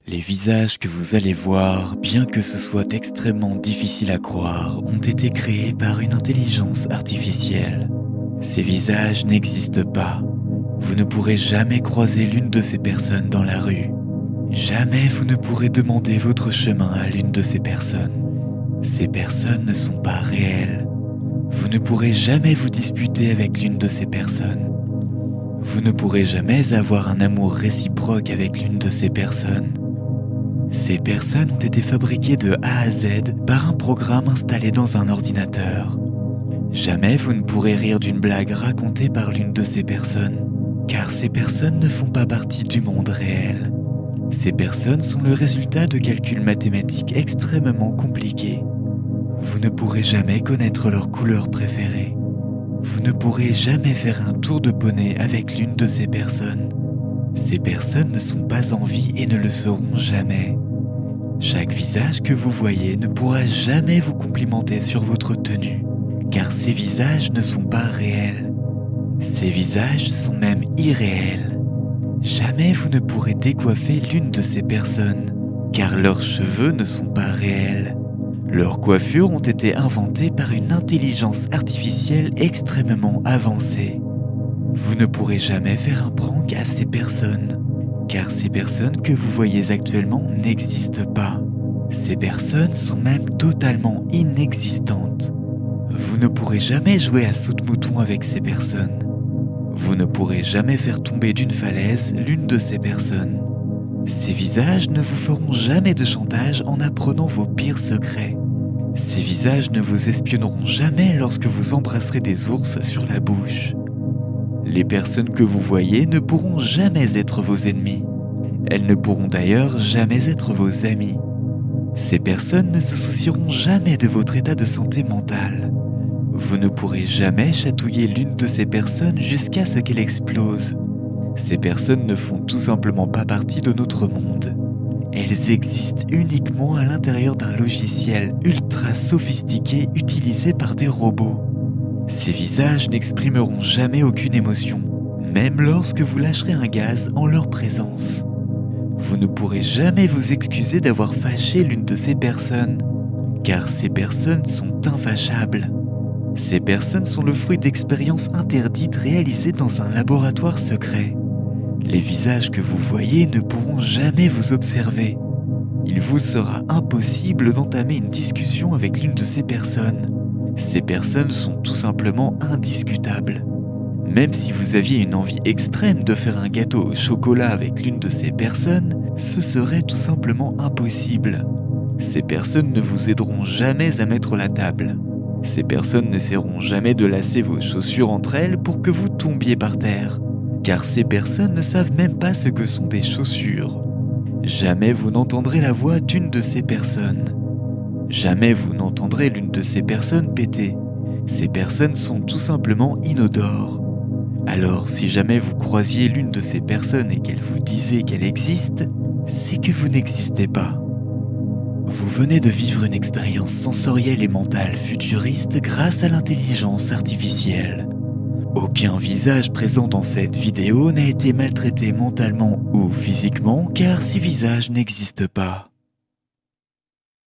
Les visages que vous allez voir, bien que ce soit extrêmement difficile à croire, ont été créés par une intelligence artificielle. Ces visages n'existent pas. Vous ne pourrez jamais croiser l'une de ces personnes dans la rue. Jamais vous ne pourrez demander votre chemin à l'une de ces personnes. Ces personnes ne sont pas réelles. Vous ne pourrez jamais vous disputer avec l'une de ces personnes. Vous ne pourrez jamais avoir un amour réciproque avec l'une de ces personnes. Ces personnes ont été fabriquées de A à Z par un programme installé dans un ordinateur. Jamais vous ne pourrez rire d'une blague racontée par l'une de ces personnes, car ces personnes ne font pas partie du monde réel. Ces personnes sont le résultat de calculs mathématiques extrêmement compliqués. Vous ne pourrez jamais connaître leur couleur préférée. Vous ne pourrez jamais faire un tour de poney avec l'une de ces personnes. Ces personnes ne sont pas en vie et ne le seront jamais. Chaque visage que vous voyez ne pourra jamais vous complimenter sur votre tenue, car ces visages ne sont pas réels. Ces visages sont même irréels. Jamais vous ne pourrez décoiffer l'une de ces personnes, car leurs cheveux ne sont pas réels. Leurs coiffures ont été inventées par une intelligence artificielle extrêmement avancée. Vous ne pourrez jamais faire un prank à ces personnes, car ces personnes que vous voyez actuellement n'existent pas. Ces personnes sont même totalement inexistantes. Vous ne pourrez jamais jouer à saute-mouton avec ces personnes. Vous ne pourrez jamais faire tomber d'une falaise l'une de ces personnes. Ces visages ne vous feront jamais de chantage en apprenant vos pires secrets. Ces visages ne vous espionneront jamais lorsque vous embrasserez des ours sur la bouche. Les personnes que vous voyez ne pourront jamais être vos ennemis. Elles ne pourront d'ailleurs jamais être vos amis. Ces personnes ne se soucieront jamais de votre état de santé mentale. Vous ne pourrez jamais chatouiller l'une de ces personnes jusqu'à ce qu'elle explose. Ces personnes ne font tout simplement pas partie de notre monde. Elles existent uniquement à l'intérieur d'un logiciel ultra sophistiqué utilisé par des robots. Ces visages n'exprimeront jamais aucune émotion, même lorsque vous lâcherez un gaz en leur présence. Vous ne pourrez jamais vous excuser d'avoir fâché l'une de ces personnes, car ces personnes sont infâchables. Ces personnes sont le fruit d'expériences interdites réalisées dans un laboratoire secret. Les visages que vous voyez ne pourront jamais vous observer. Il vous sera impossible d'entamer une discussion avec l'une de ces personnes. Ces personnes sont tout simplement indiscutables. Même si vous aviez une envie extrême de faire un gâteau au chocolat avec l'une de ces personnes, ce serait tout simplement impossible. Ces personnes ne vous aideront jamais à mettre la table. Ces personnes n'essaieront jamais de lasser vos chaussures entre elles pour que vous tombiez par terre, car ces personnes ne savent même pas ce que sont des chaussures. Jamais vous n'entendrez la voix d'une de ces personnes. Jamais vous n'entendrez l'une de ces personnes péter. Ces personnes sont tout simplement inodores. Alors si jamais vous croisiez l'une de ces personnes et qu'elle vous disait qu'elle existe, c'est que vous n'existez pas. Vous venez de vivre une expérience sensorielle et mentale futuriste grâce à l'intelligence artificielle. Aucun visage présent dans cette vidéo n'a été maltraité mentalement ou physiquement car ces visages n'existent pas.